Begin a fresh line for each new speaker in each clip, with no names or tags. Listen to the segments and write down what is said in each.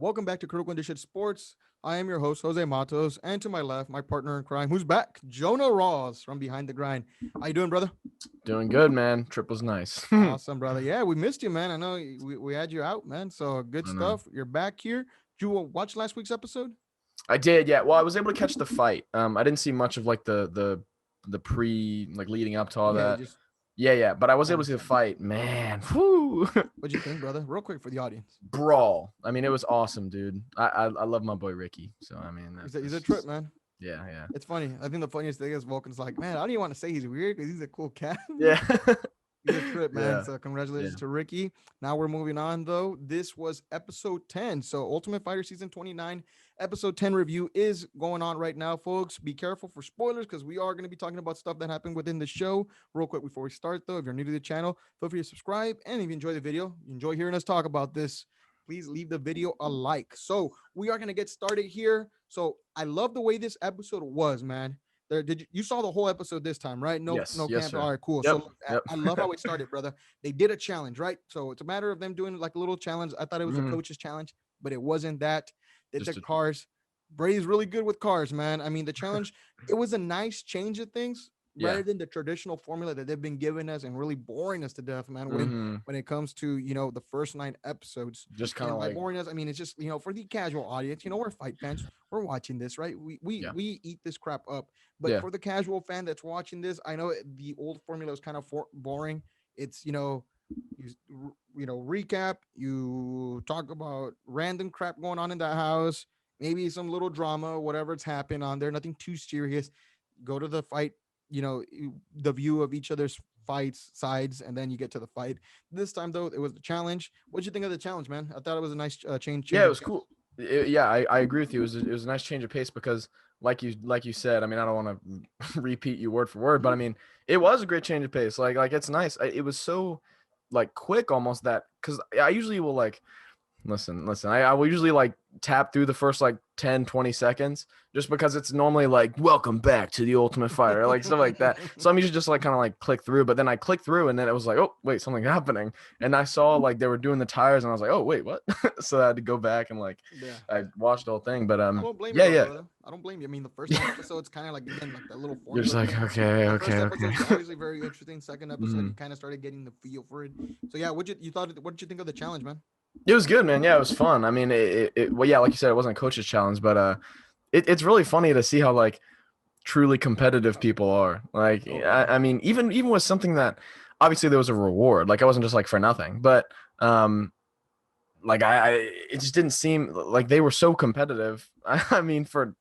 Welcome back to Critical Condition Sports. I am your host, Jose Matos, and to my left, my partner in crime, who's back, Jonah Rawls from Behind the Grind. How you doing, brother?
Doing good, man. Trip was nice. I
Awesome, brother. Yeah, we missed you, man. I know we had you out, man. So good
know.
stuff. You're back here. Did you watch last week's episode?
I did, yeah. Well, I was able to catch the fight. I didn't see much of like the pre like leading up to all
Yeah,
that.
just
Yeah. But I was able to see the
understand.
fight. Man, whoo.
What'd you think, brother? Real quick for the audience.
Brawl. I mean, it was awesome, dude. I love my boy Ricky. So I mean,
He's a
that's
trip,
just
man.
yeah.
It's funny. I think the funniest thing is Vulcan's like, man, I don't even want to say he's weird because he's a cool cat.
Yeah.
He's a trip, man.
Yeah.
So congratulations
Yeah.
to Ricky. Now we're moving on, though. This was episode 10. So Ultimate Fighter Season 29, episode 10 review is going on right now, folks. Be careful for spoilers because we are going to be talking about stuff that happened within the show. Real quick before we start, though, if you're new to the channel, feel free to subscribe. And if you enjoy the video, you enjoy hearing us talk about this, please leave the video a like. So we are going to get started here. So I love the way this episode was, man. There, you saw the whole episode this time, right? No,
Yes.
no
Yes,
camp.
sir.
All right, cool.
Yep.
So look,
Yep.
I love how it started, brother. They did a challenge, right? So it's a matter of them doing like a little challenge. I thought it was a
Mhm.
coach's challenge, but it wasn't that. They
Just
took cars. Brady's really good with cars, man. I mean, the challenge, it was a nice change of things
Yeah.
rather than the traditional formula that they've been giving us and really boring us to death, man. When it comes to the first 9 episodes,
Just kind
and
of
by
like
boring us, I mean it's just for the casual audience, we're fight fans, we're watching this, right? We eat this crap up, but
yeah.
for the casual fan that's watching this, I know the old formula is kind of boring. It's recap, you talk about random crap going on in that house, maybe some little drama, whatever's happened on there, nothing too serious. Go to the fight, the view of each other's fights sides, and then you get to the fight. This time though, it was the challenge. What'd you think of the challenge, man? I thought it was a nice change
Yeah, it
of
was
pace.
cool. Yeah, I agree with you. It was a nice change of pace because, like you said, I mean, I don't want to repeat you word for word, but I mean, it was a great change of pace. Like it's nice. It was so like quick almost that because I usually will like listen. I will usually like tap through the first like 10, 20 seconds just because it's normally like welcome back to the Ultimate Fighter, like stuff like that. So I'm usually just like kind of like click through, but then I click through and then it was like, oh wait, something happening. And I saw like they were doing the tires and I was like, oh wait, what? So I had to go back and like
Yeah.
I watched the whole thing. But
I don't blame you
yeah,
though,
yeah.
brother. I don't blame you. I mean, the first 10 episodes kind of like again like that little
You're just
formula
like,
thing.
okay,
The
okay,
first
okay.
episode was obviously very interesting. Second episode, you
Mhm.
kind of started getting the feel for it. So yeah, you thought? What did you think of the challenge, man?
It was good, man. Yeah, it was fun. I mean, well, yeah, like you said, it wasn't a coach's challenge, but it's really funny to see how like truly competitive people are. Like,
Oh yeah.
I mean, even with something that obviously there was a reward. Like, I wasn't just like for nothing, but like it just didn't seem like they were so competitive. I mean, for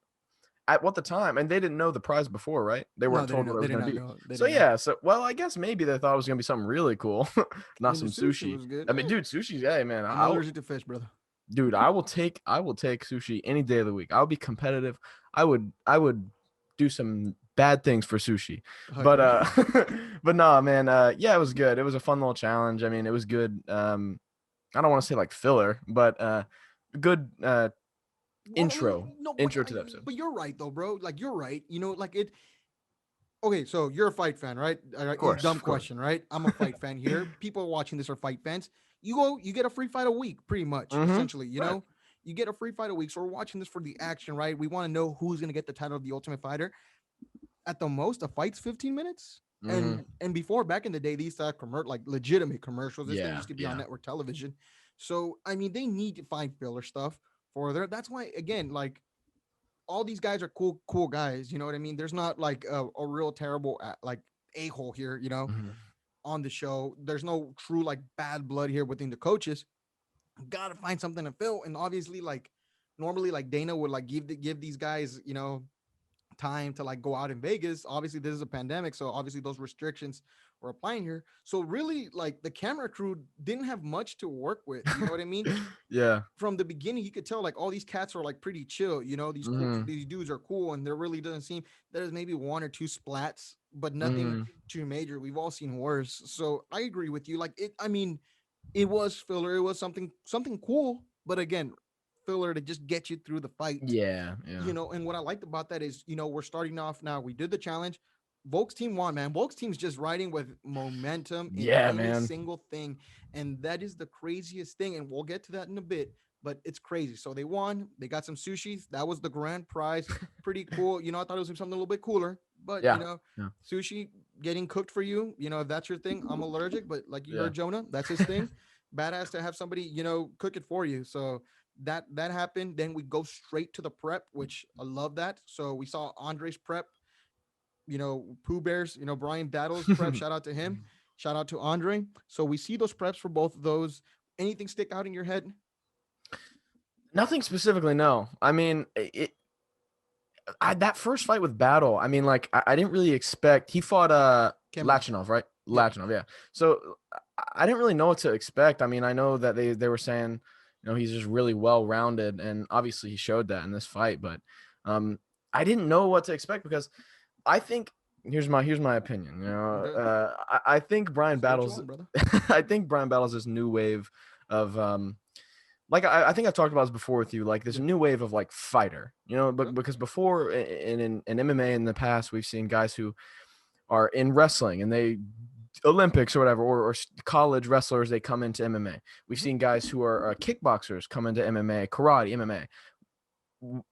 at what the time, and they didn't know the prize before, right? They
No,
weren't
they didn't
told
know.
what it
They
was
did
going to
not
be.
know. They
So
didn't know.
yeah, so well, I guess maybe they thought it was going to be something really cool,
I
not
mean, the
some
sushi
sushi.
was good.
I mean, dude, sushi, hey man,
I'm allergic to fish, brother.
dude, I will take sushi any day of the week. I'll be competitive. I would do some bad things for sushi.
Oh
But
yeah.
but no, man, yeah, it was good. It was a fun little challenge. I mean, it was good. I don't want to say like filler, but good
Well, I mean,
intro
no,
intro to the episode.
but you're right though, bro. Like you're right. Like it. Okay, so you're a fight fan, right? All right,
Of course,
dumb
of course.
question, right? I'm a fight fan here. People watching this are fight fans. You get a free fight a week, pretty much,
Mm-hmm.
essentially.
Right.
You get a free fight a week. So we're watching this for the action, right? We want to know who's gonna get the title of the Ultimate Fighter. At the most, a fight's 15 minutes.
Mm-hmm.
And before, back in the day, these like legitimate commercials. This thing
Yeah,
used to be on
yeah.
network television. So I mean, they need to find filler stuff for there. That's why, again, like all these guys are cool guys. You know what I mean? There's not like a real terrible like a-hole here,
Mm-hmm.
on the show. There's no true like bad blood here within the coaches. Gotta find something to fill. And obviously, like normally, like Dana would like give these guys, time to like go out in Vegas. Obviously, this is a pandemic, so obviously those restrictions were applying here. So really, like the camera crew didn't have much to work with. You know what I mean?
Yeah.
From the beginning, you could tell like all these cats are like pretty chill.
Mm-hmm.
These dudes are cool, and there really doesn't seem there's maybe one or two splats, but nothing
Mm-hmm.
too major. We've all seen worse. So I agree with you. Like it, I mean, it was filler. It was something cool, but again, filler to just get you through the fight.
Yeah, yeah.
And what I liked about that is, we're starting off now. We did the challenge. Volk's team won, man. Volk's team's just riding with momentum in
Yeah,
any
man.
single thing. And that is the craziest thing. And we'll get to that in a bit. but it's crazy. So they won. They got some sushi. That was the grand prize. Pretty cool. I thought it was something a little bit cooler, but
Yeah. Yeah.
sushi getting cooked for you. If that's your thing, I'm allergic, but like you
Yeah.
heard Jonah, that's his thing. Badass to have somebody, cook it for you. So that happened. Then we go straight to the prep, which I love that. So we saw Andre's prep, Pooh Bears, Bryan Battles prep. Shout out to him. Shout out to Andre. So we see those preps for both of those. Anything stick out in your head?
Nothing specifically, no. I mean, that first fight with Battle, I mean, like I didn't really expect. He fought
Cameron.
Lachinov, right?
Yep.
Lachinov, yeah. So I didn't really know what to expect. I mean, I know that they were saying, he's just really well rounded, and obviously he showed that in this fight. But I didn't know what to expect because I think here's my opinion.
Okay.
I think Bryan
Say what you
Battles,
want, brother.
I think Bryan Battles this new wave of like I think I've talked about this before with you, like this
Yep.
new wave of like fighter, but
Okay.
because before in MMA in the past, we've seen guys who are in wrestling and they Olympics or whatever, or college wrestlers, they come into MMA. We've
Mhm.
seen guys who are kickboxers come into MMA, karate, MMA.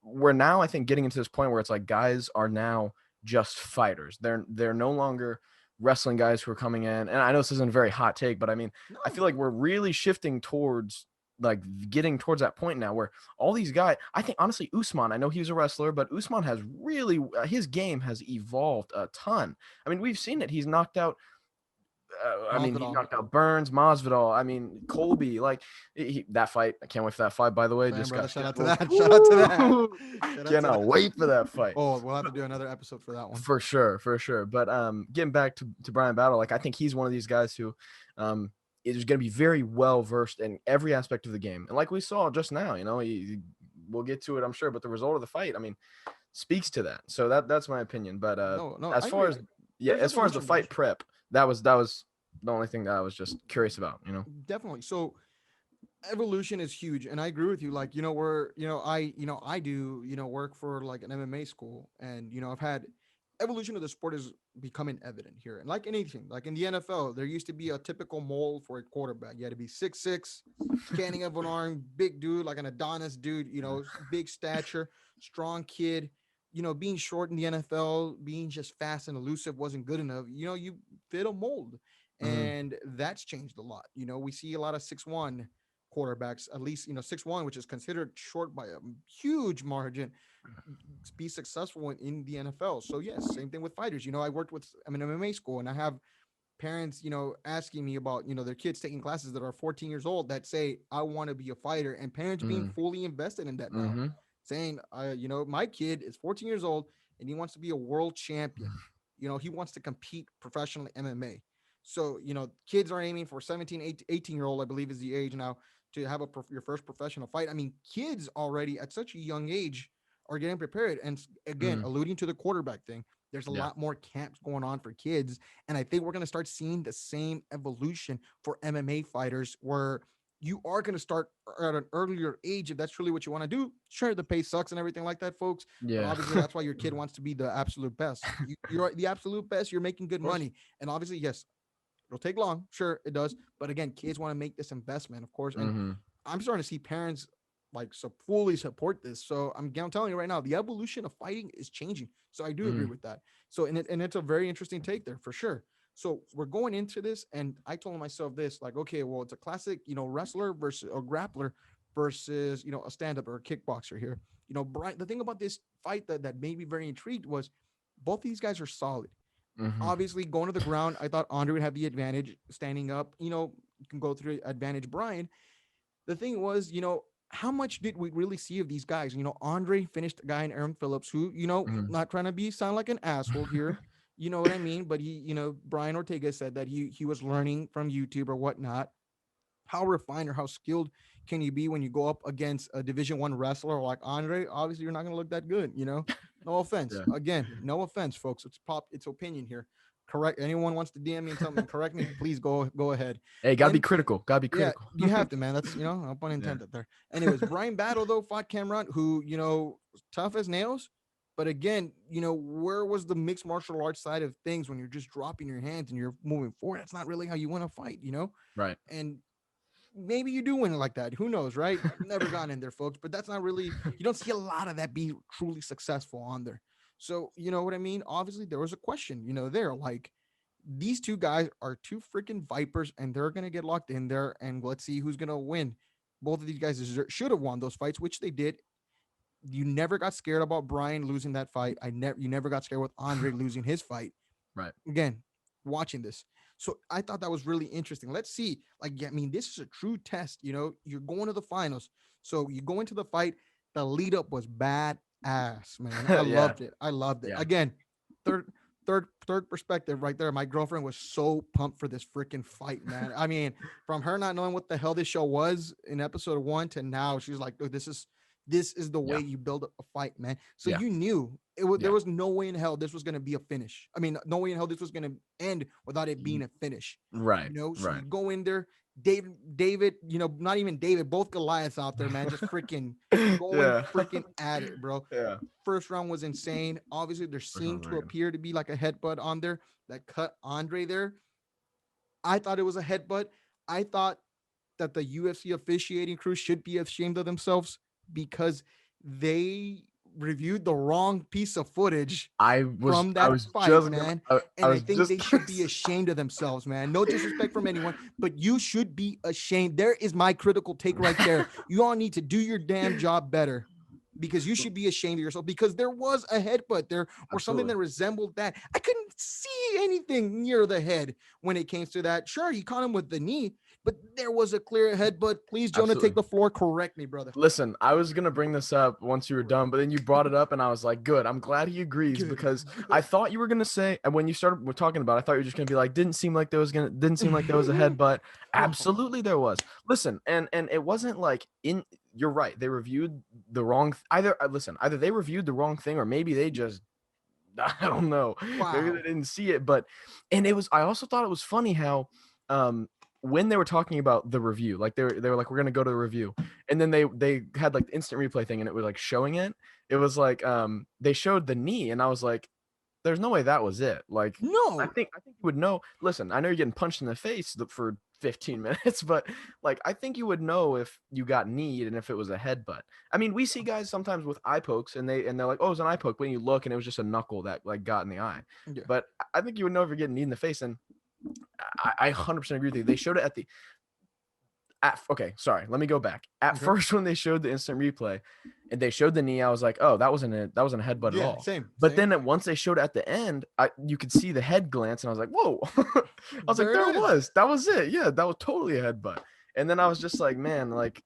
We're now, I think, getting into this point where it's like guys are now just fighters. They're no longer wrestling guys who are coming in. And I know this isn't a very hot take, but I mean, I
No,
feel like we're really shifting towards like getting towards that point now where all these guys, I think honestly, Usman, I know he was a wrestler, but Usman has really, his game has evolved a ton. I mean, we've seen it. He's knocked out I mean, he
Masvidal.
knocked out Burns, Masvidal. I mean, Colby. Like that fight, I can't wait for that fight. By the way,
Same,
just
brother.
got
Shout out to
scheduled.
that. Shout out to that.
Woo!
Shout out to
Cannot
that.
wait for that fight.
Oh, we'll have to do another episode for that one.
For sure, for sure. But getting back to Bryan Battle, like I think he's one of these guys who is going to be very well versed in every aspect of the game. And like we saw just now, we'll get to it, I'm sure. But the result of the fight, I mean, speaks to that. So that's my opinion. But
No, no,
as
I
far
agree.
as
There's
as far as the
evolution, brothers.
fight prep, that was the only thing that I was just curious about.
Definitely. So evolution is huge, and I agree with you. Like, I do, work for like an MMA school, and I've had evolution of the sport is becoming evident here. And like anything, like in the NFL, there used to be a typical mold for a quarterback. You had to be 6'6", canning of an arm, big dude, like an Adonis dude, big stature, strong kid. Being short in the NFL, being just fast and elusive wasn't good enough. You fit a mold.
Mhm.
And that's changed a lot. We see a lot of 6'1" quarterbacks, at least 6'1", which is considered short by a huge margin, be successful in the NFL. So yes, same thing with fighters. I worked with I'm an MMA school, and I have parents, asking me about, their kids taking classes that are 14 years old that say, I want to be a fighter, and parents being
Mhm.
fully invested in that now,
Mhm.
saying, my kid is 14 years old and he wants to be a world champion. He wants to compete professionally MMA. So, kids are aiming for 17, 18-year-old, I believe is the age now, to have your first professional fight. I mean, kids already at such a young age are getting prepared. And again,
Mhm.
alluding to the quarterback thing, there's a
Yeah.
lot more camps going on for kids. And I think we're going to start seeing the same evolution for MMA fighters where you are going to start at an earlier age if that's really what you want to do. Sure, the pay sucks and everything like that, folks. But
Yeah.
obviously, that's why your kid wants to be the absolute best. You're the absolute best. You're making good
Of course.
money. And obviously, yes, it'll take long. Sure, it does. But again, kids want to make this investment, of course. And
Mhm.
I'm starting to see parents like fully support this. So I'm telling you right now, the evolution of fighting is changing. So I do agree
Mhm.
with that. So and it's a very interesting take there for sure. So we're going into this, and I told myself this, like, okay, well, it's a classic, wrestler versus a grappler versus, a stand-up or a kickboxer here. Bryan, the thing about this fight that made me very intrigued was both these guys are solid.
Mhm.
Obviously, going to the ground, I thought Andre would have the advantage. Standing up, you can go through advantage Bryan. The thing was, how much did we really see of these guys? Andre finished a guy in Aaron Phillips, who,
Mhm.
not trying to sound like an asshole here, you know what I mean? But he, Brian Ortega said that he was learning from YouTube or whatnot. How refined or how skilled can you be when you go up against a Division 1 wrestler like Andre? Obviously, you're not going to look that good. No offense.
Yeah.
Again, no offense, folks. It's opinion here. Correct. Anyone wants to DM me and tell me and correct me, please go ahead.
Hey, gotta be
And
critical. Gotta be
yeah,
critical.
you have to, man. That's no pun
Yeah.
intended there. Anyways, Bryan Battle though fought Cameron, who tough as nails. But again, where was the mixed martial arts side of things when you're just dropping your hands and you're moving forward? That's not really how you want to fight.
Right.
And maybe you do win it like that. Who knows, right? Never gotten in there, folks. But that's not really, you don't see a lot of that be truly successful on there. So, you know what I mean? Obviously, there was a question, there, like, these two guys are two freaking vipers and they're going to get locked in there. And let's see who's going to win. Both of these guys should have won those fights, which they did. You never got scared about Bryan losing that fight. You never got scared with Andre losing his fight.
Right.
Again, watching this. So I thought that was really interesting. Let's see. Like, I mean, this is a true test. You're going to the finals. So you go into the fight. The lead up was bad ass, man. I
Yeah.
loved it. I loved it.
Yeah.
Again, third perspective right there. My girlfriend was so pumped for this freaking fight, man. I mean, from her not knowing what the hell this show was in episode 1 to now, she's like, "Look, this is the way
Yeah.
you build a fight, man." So
Yeah.
you knew there
Yeah.
was no way in hell this was going to be a finish. I mean, no way in hell this was going to end without it being a finish.
Right.
So
Right.
you go in there, David, not even David, both Goliaths out there, man, just freaking going
Yeah.
freaking at it, bro.
Yeah.
First round was insane. Obviously, there
First round
seemed
was
to
very good.
appear to be like a headbutt on there that cut Andre there. I thought it was a headbutt. I thought that the UFC officiating crew should be ashamed of themselves because they reviewed the wrong piece of footage from
I
that
was
fight,
just gonna
man.
I
And I
was
think
just
they should be ashamed of themselves, man. No disrespect from anyone, but you should be ashamed. There is my critical take right there. You all need to do your damn job better because you should be ashamed of yourself because there was a headbutt there or something
Absolutely.
that resembled that. I couldn't see anything near the head when it came to that. Sure, he caught him with the knee, but there was a clear headbutt. Please, Jonah, take
Absolutely.
the floor. Correct me, brother.
Listen, I was gonna bring this up once you were done, but then you brought it up, and I was like, "Good, I'm glad he agrees,"
Good,
because I
good.
thought you were gonna say, and when you started we're talking about, it, I thought you were just gonna be like, didn't seem like there was a headbutt."
No.
Absolutely, there was. Listen, and it wasn't like in. You're right. They reviewed the wrong. Either they reviewed the wrong thing, or maybe they just. I don't know. Maybe
Wow.
they didn't see it, but and it was. I also thought it was funny how, when they were talking about the review, like they were like, we're gonna go to the review, and then they had like the instant replay thing, and it was like showing it. It was like they showed the knee, and I was like, there's no way that was it. Like
No.
I think you would know. Listen, I know you're getting punched in the face for 15 minutes, but like I think you would know if you got kneed and if it was a headbutt. I mean, we see guys sometimes with eye pokes, and they're like, oh, it's an eye poke. When you look, and it was just a knuckle that like got in the eye.
Yeah.
But I think you would know if you're getting kneed in the face, and I 100% agree with you. They showed it okay, sorry. Let me go back. At
Okay.
first, when they showed the instant replay, and they showed the knee, I was like, "Oh, that wasn't a headbutt at
Yeah.
all."
Same.
But
Same.
then once they showed it at the end, you could see the head glance, and I was like, "Whoa!" I was like,
There
"There
it
it
is.
was. That was it. Yeah, that was totally a headbutt." And then I was just like, "Man, like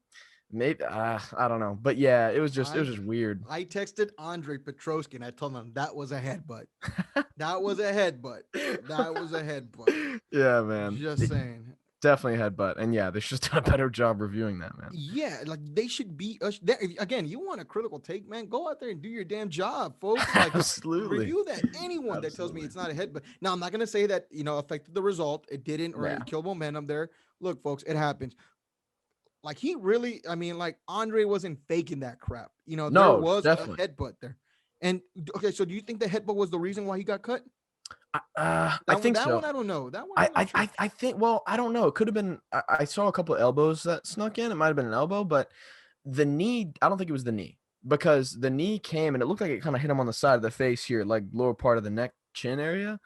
maybe I don't know." But yeah, it was just weird.
I texted Andre Petroski and I told him that was a headbutt. That was a headbutt. That was a headbutt.
Yeah, man.
Just saying.
Definitely a headbutt. And yeah, they should have done a better job reviewing that, man.
Yeah, like they should be again. You want a critical take, man? Go out there and do your damn job, folks. Like
Absolutely.
review that. Anyone that tells me
Absolutely.
it's not a headbutt. Now, I'm not gonna say that affected the result. It didn't, or
Yeah.
it killed momentum there. Look, folks, it happens. Like he really, I mean, like Andre wasn't faking that crap. There
No,
was a
definitely.
headbutt there. And okay, so do you think the headbutt was the reason why he got cut?
I think
That
so.
one I don't know. That one I'm not sure.
I think, well, I don't know. It could have been, I saw a couple of elbows that snuck in. It might have been an elbow, but the knee, I don't think it was the knee, because the knee came and it looked like it kind of hit him on the side of the face here, like lower part of the neck, chin area.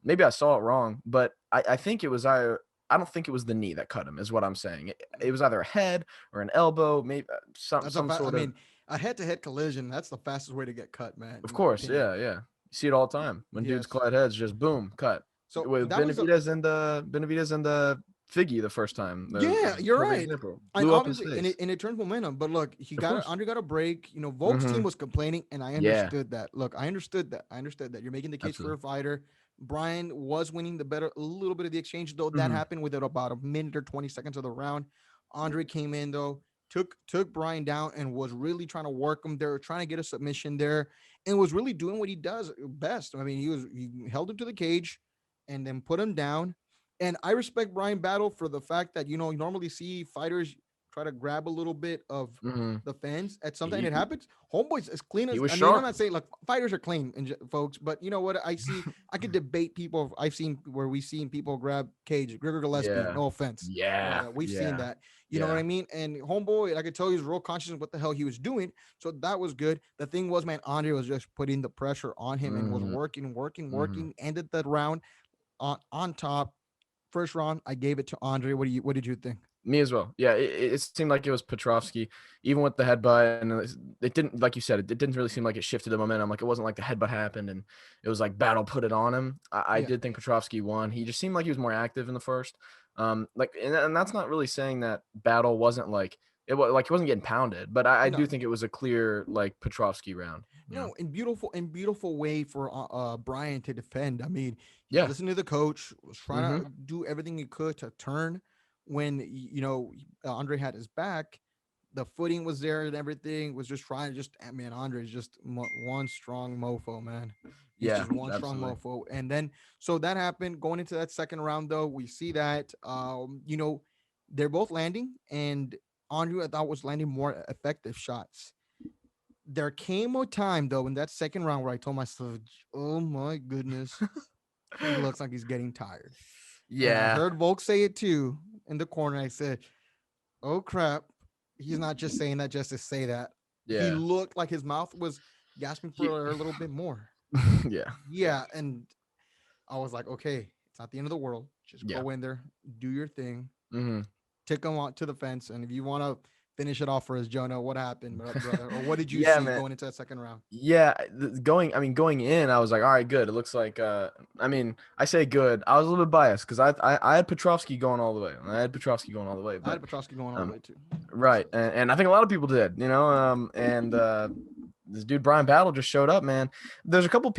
Maybe I saw it wrong, but I think it was I don't think it was the knee that cut him, is what I'm saying. It was either a head or an elbow, maybe
That's
some
I
sort of.
mean, a head-to-head collision. That's the fastest way to get cut, man.
Of
In my
course,
opinion.
yeah, yeah. You see it all the time when dudes
Yes.
collide heads, just boom, cut.
So
With
that was a
Benavidez and the Figgy the first time.
yeah. You're
Perfect
right.
example.
And
Blew up his
obviously, and
face.
it turns momentum. But look,
Of course.
Andre got a break. Volk's team
Hmm.
was complaining, and I
Yeah,
understood that. Look, I understood that. I understood that. You're making the case for
absolutely.
a fighter. Bryan was winning a little bit of the exchange, though. That
Hmm.
happened within about a minute or 20 seconds of the round. Andre came in though, took Bryan down, and was really trying to work him there, trying to get a submission there, and was really doing what he does best. I mean, he held him to the cage, and then put him down. And I respect Bryan Battle for the fact that you normally see fighters try to grab a little bit of
Hmm.
the fence at some time.
He
It happens. Homeboy's as clean
he
as,
was
I mean, I'm
sharp.
not saying like fighters are clean, folks, but you know what? I could debate people. I've seen where we've seen people grab cage, Gregor Gillespie.
Yeah.
No offense.
Yeah.
We've seen
Yeah.
that. You know what
Yeah.
I mean? And homeboy, I could tell he was real conscious of what the hell he was doing. So that was good. The thing was, man, Andre was just putting the pressure on him and was
Hmm.
working, working,
Hmm.
working. Ended that round on top. First round, I gave it to Andre. What did you think?
Me as well. Yeah, it seemed like it was Petrovski, even with the headbutt, and it didn't, like you said, it didn't really seem like it shifted the momentum. Like it wasn't like the headbutt happened and it was like Battle put it on him. I
Yeah.
did think Petrovski won. He just seemed like he was more active in the first. Like, and that's not really saying that Battle wasn't like it was like he wasn't getting pounded, but I do
No.
think it was a clear like Petrovski round. You know?
No, in beautiful way for Bryan to defend. I mean, he
Yeah.
listened to the coach, was trying
Mm-hmm.
to do everything he could to turn when Andre had his back. The footing was there and everything. Was just trying to just man, Andre's just one strong mofo, man. He's
Yeah.
just one strong
Absolutely.
mofo. And then so that happened. Going into that second round, though, we see that they're both landing, and Andre I thought was landing more effective shots. There came a time though in that second round where I told myself, "Oh my goodness, he looks like he's getting tired." And I
Yeah.
heard Volk say it too in the corner. I said, "Oh crap, he's not just saying that just to say that." He
Yeah.
looked like his mouth was gasping
He,
for a little bit more.
yeah. Yeah.
Yeah, and I was like, "Okay, it's not the end of the world. Just
Yeah.
go in there, do your thing,
Mm-hmm.
tick him out to the fence, and if you want to finish it off for us, Jonah, what happened, brother, or what did you
Yeah,
see
man.
going into that second round?"
Yeah, going in, I was like, all right, good. It looks like I mean, I say good. I was a little bit biased because I had Petrovski going all the way. I had Petrovski going all the way,
I had
but
Petroski going all the
um
way too.
right, and I think a lot of people did, you know, and this dude Brian Battle just showed up, man. There's a couple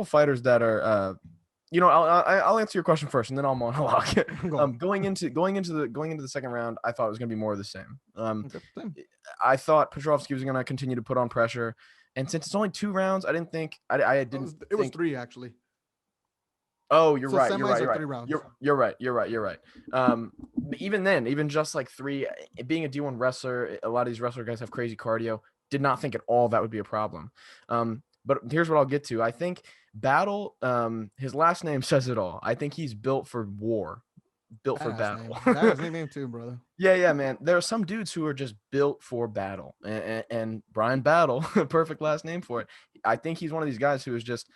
fighters that are I'll answer your question first, and then I'll monologue.
Go on.
Going into the second round, I thought it was going to be more of the same.
Okay, same.
I thought Petrovski was going to continue to put on pressure, and since it's only 2 rounds, I didn't
It was
think.
three actually.
Oh, you're
So
right. You're
semis
right.
are
You're right.
3 rounds.
You're right. You're right. You're right. But even then, even just like three, being a D1 wrestler, a lot of these wrestler guys have crazy cardio. Did not think at all that would be a problem. But here's what I'll get to. I think Battle, his last name says it all. I think he's built for war, built for
Badass
battle.
name. Badass nickname too, brother.
Yeah, man. There are some dudes who are just built for battle, and Brian Battle, perfect last name for it. I think he's one of these guys who is just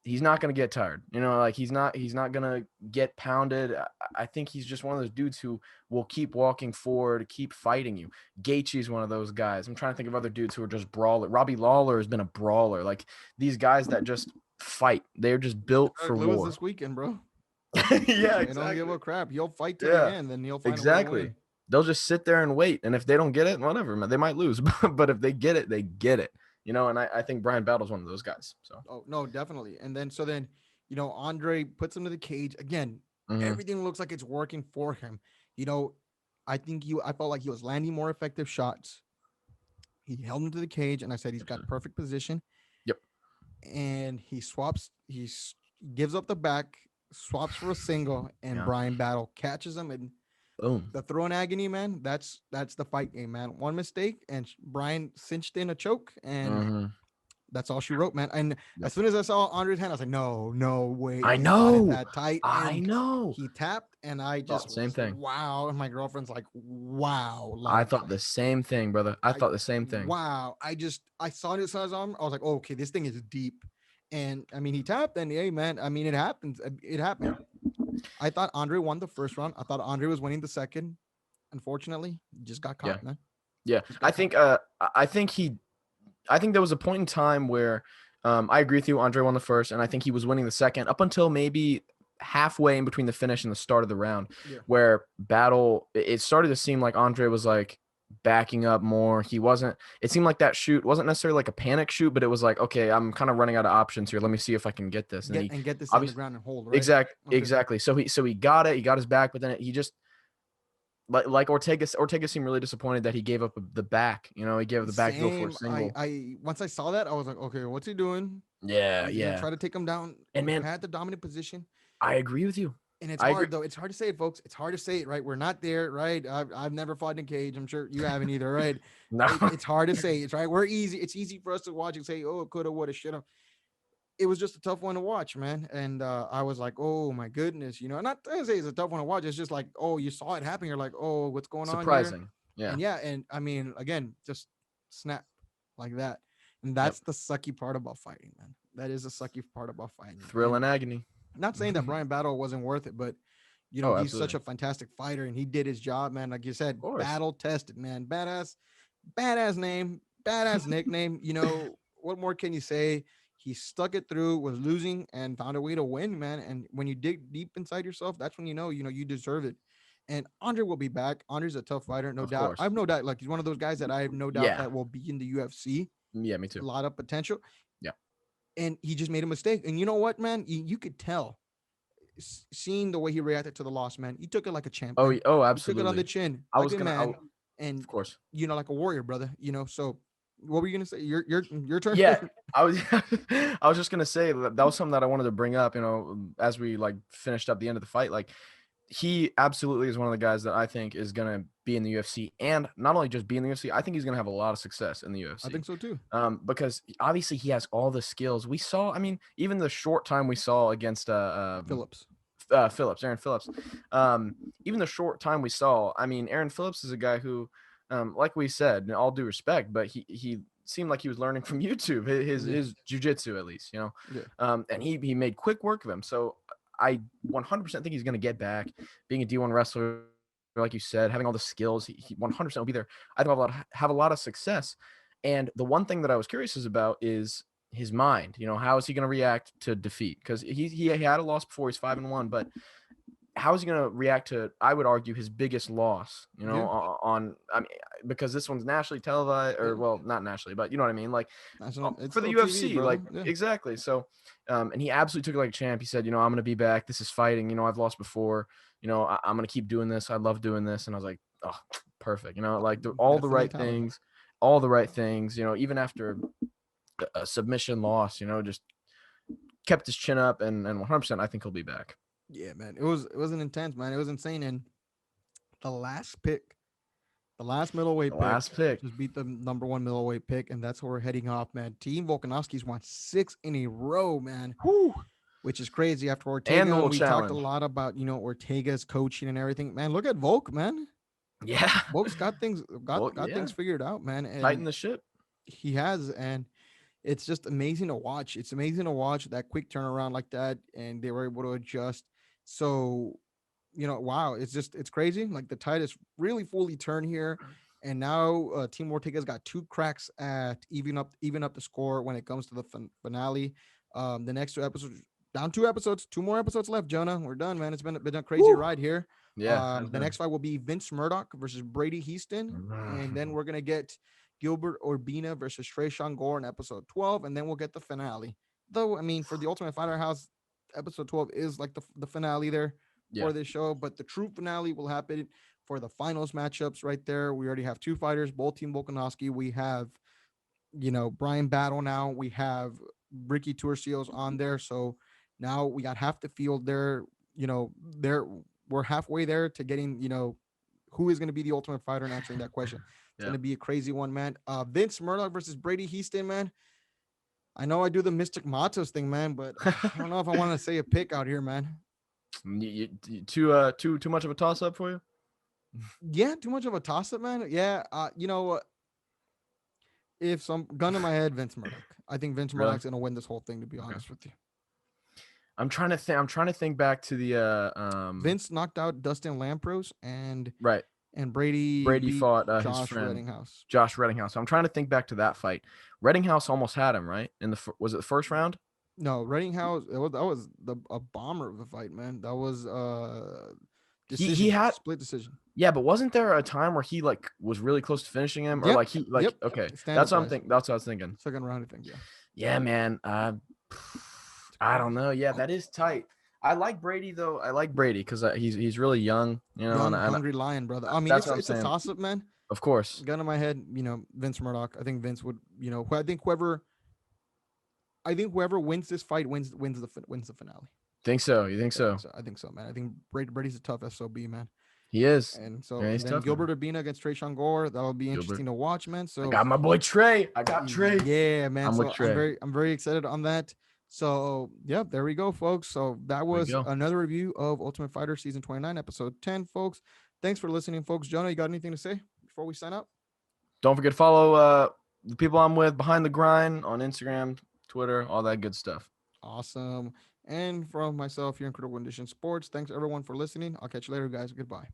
he's not gonna get tired. You know, like he's not gonna get pounded. I think he's just one of those dudes who will keep walking forward, keep fighting you. Gaethje's one of those guys. I'm trying to think of other dudes who are just brawler. Robbie Lawler has been a brawler. Like these guys that just fight. They're just built for
Derek Lewis
war.
this weekend, bro.
Yeah,
They don't give
exactly.
a crap. He'll fight to the
Yeah.
end, then he'll find a way to
Exactly.
win.
They'll just sit there and wait. And if they don't get it, whatever, man, they might lose. But if they get it, they get it. You know, and I think Brian Battle's one of those guys. So
Oh no, definitely. And then Andre puts him to the cage again.
hmm.
Everything looks like it's working for him. You know, I felt like he was landing more effective shots. He held him to the cage, and I said he's got perfect position.
Yep.
And gives up the back, swaps for a single, and
Yeah.
Brian Battle catches him, and
Boom.
the throwing agony, man. That's the fight game, man. One mistake, and Brian cinched in a choke, and
Hmm.
that's all she wrote, man. And
Yep.
as soon as I saw Andre's hand, I was like, no, no way,
I
he's got it
know.
that tight,
I
and
know.
he tapped, and I
Thought
just
the same
was
thing.
wow, and my girlfriend's like, wow,
I
like
thought the same thing, brother. I
I
thought the same thing.
wow, I saw it on his arm. I was like, oh, okay, this thing is deep. And I mean, he tapped, and hey, man, I mean, it happens. It happened. I thought Andre won the first round. I thought Andre was winning the second. Unfortunately, he just got
Yeah.
caught, man.
Yeah.
Just
I
got caught.
think I think there was a point in time where I agree with you. Andre won the first, and I think he was winning the second up until maybe halfway in between the finish and the start of the round,
Yeah.
where Battle it started to seem like Andre was like backing up more. He wasn't. It seemed like that shoot wasn't necessarily like a panic shoot, but it was like, okay, I'm kind of running out of options here. Let me see if I can get this. And he
Get this on the
obviously
ground and hold, right? Okay.
exactly. So he got it. He got his back, but then he just like Ortega seemed really disappointed that he gave up the back. You know, he gave the back to go for a
Same.
single.
I once I saw that, I was like, okay, what's he doing?
Yeah,
Is he gonna
yeah.
try to take him down?
And
He
man,
had the dominant position.
I agree with you.
And it's
I agree.
hard though. It's hard to say it, folks. It's hard to say it, right? We're not there, right? I've never fought in a cage. I'm sure you haven't either, right?
No.
It's hard to say. It's right. We're easy. It's easy for us to watch and say, oh, coulda, woulda, shoulda. It was just a tough one to watch, man. And I was like, oh my goodness, not to say it's a tough one to watch. It's just like, oh, you saw it happen. You're like, oh, what's going on here?
Surprising. Yeah.
And yeah, and I mean, again, just snap like that. And
Yep.
that's the sucky part about fighting, man. That is the sucky part about fighting.
Thrill and agony.
Not saying that Bryan Battle wasn't worth it, but
Oh,
he's such
absolutely.
a fantastic fighter and he did his job, man. Like you
Of
said,
course.
battle tested, man. Badass name, badass nickname. What more can you say? He stuck it through, was losing, and found a way to win, man. And when you dig deep inside yourself, that's when you deserve it. And Andre will be back. Andre's a tough fighter, no
Of
doubt. I
course.
have no doubt. Like he's one of those guys that I have no doubt
Yeah.
that will be in the UFC.
Yeah, me
A
too.
lot of potential.
Yeah.
And he just made a mistake. And you know what, man? You could tell seeing the way he reacted to the loss, man. He took it like a champ,
Oh,
man.
oh,
He took it on the
absolutely.
chin,
I
like
was
a
gonna.
man, and
Of course.
like a warrior, brother. So what were you gonna say? Your turn.
Yeah, I was. I was just gonna say that was something that I wanted to bring up. As we like finished up the end of the fight, like he absolutely is one of the guys that I think is gonna be in the UFC, and not only just be in the UFC, I think he's gonna have a lot of success in the
I
UFC.
think so too.
Because obviously he has all the skills. We saw. I mean, even the short time we saw against
Phillips.
Aaron Phillips. Even the short time we saw, I mean, Aaron Phillips is a guy who, like we said, in all due respect, but he seemed like he was learning from YouTube, his jujitsu at least,
Yeah.
and he made quick work of him. So I 100% think he's going to get back, being a D1 wrestler, like you said, having all the skills. He 100% will be there. I think have a lot of success. And the one thing that I was curious about is his mind. How is he going to react to defeat? Because he had a loss before. He's 5-1, but how is he going to react to, I would argue, his biggest loss,
Yeah.
I mean, because this one's nationally televised, or
Yeah.
well, not nationally, but you know what I mean? Like
It's
for the
still TV,
UFC,
brother.
like
Yeah.
exactly. So, and he absolutely took it like a champ. He said, I'm going to be back. This is fighting. I've lost before. I'm going to keep doing this. I love doing this. And I was like, oh, perfect. Like all
That's
the
the
right
mentality.
things, all the right things, even after a submission loss, just kept his chin up and 100% I think he'll be back.
Yeah, man. It was an intense, man. It was insane. And the last pick, the last
The
middleweight pick,
last pick.
just beat the number one middleweight pick, and that's where we're heading off, man. Team Volkanovski's won 6 in a row, man.
Whew.
Which is crazy after
And
Ortega.
the
And
little
we talked a
challenge.
lot about, Ortega's coaching and everything. Man, look at Volk, man.
Yeah.
Volk's got things
Well,
got
yeah.
things figured out, man.
Tighten
And
the ship.
he has, and it's just amazing to watch. It's amazing to watch that quick turnaround like that, and they were able to adjust. So, wow, it's crazy. Like the tide is really fully turned here, and now Team Ortega's got 2 cracks at even up the score when it comes to the finale. The next 2 episodes, down 2 episodes, 2 more episodes left. Jonah, we're done, man. It's been a crazy
Woo.
ride here.
Yeah.
The next fight will be Vince Murdoch versus Brady Heaston, and then we're gonna get Gilbert Urbina versus Tresean Gore in episode 12, and then we'll get the finale. Though, I mean, for the Ultimate Fighter House, episode 12 is like the finale there
Yeah.
for this show, but the true finale will happen for the finals matchups right there. We already have 2 fighters, both Team Volkanovski. We have, Bryan Battle now. We have Ricky Turcios on there. So now we got half the field there. We're halfway there to getting, who is going to be the Ultimate Fighter and answering that question. It's going to be a crazy one, man. Vince Murdoch versus Brady Heaston, man. I know I do the Mystic Matos thing, man, but I don't know if I want to say a pick out here, man.
Too much of a toss up for you?
Yeah, too much of a toss up, man. Yeah, if some gun in my head, Vince Murdoch. I think Vince
Really?
Murdoch's gonna win this whole thing. To be honest with you,
I'm trying to think back to the
Vince knocked out Dustin Lampros and
right.
Brady
Brady
beat
fought his
Josh
friend
Reddinghouse.
Josh Reddinghouse. I'm trying to think back to that fight. Reddinghouse almost had him, right? Was it the first round?
No, Reddinghouse. That was a bomber of a fight, man. That was decision,
He had
split decision.
Yeah, but wasn't there a time where he like was really close to finishing him, or
Yep,
like he like
yep.
okay,
Standardized.
That's what I was thinking.
Second round, I think. Yeah.
Yeah, man. I don't know. Yeah, that is tight. I like Brady though. I like Brady because he's really young,
Young,
and
hungry lion, brother. I mean,
that's what I'm
it's a
saying.
toss up, man.
Of course.
Gun in my head, Vince Murdoch. I think Vince would, I think whoever wins this fight wins the finale.
Think so? You think
Yeah,
so?
so I think so, man. I think Brady's a tough SOB, man.
He is.
And so,
Yeah,
and
he's
then
tough, man.
Gilbert Urbina against Trayshawn Gore. That'll be
Gilbert.
interesting to watch, man.
I
So,
got my boy Trey. I got Trey.
yeah, man.
I'm with
So I'm
Trey.
very excited on that. So, yeah, there we go, folks. So that
There we
was
go.
another review of Ultimate Fighter season 29, episode 10, folks. Thanks for listening, folks. Jonah, you got anything to say before we sign up?
Don't forget to follow the people I'm with behind the grind on Instagram, Twitter, all that good stuff.
Awesome. And from myself here in Critical Condition Sports, thanks everyone for listening. I'll catch you later, guys. Goodbye.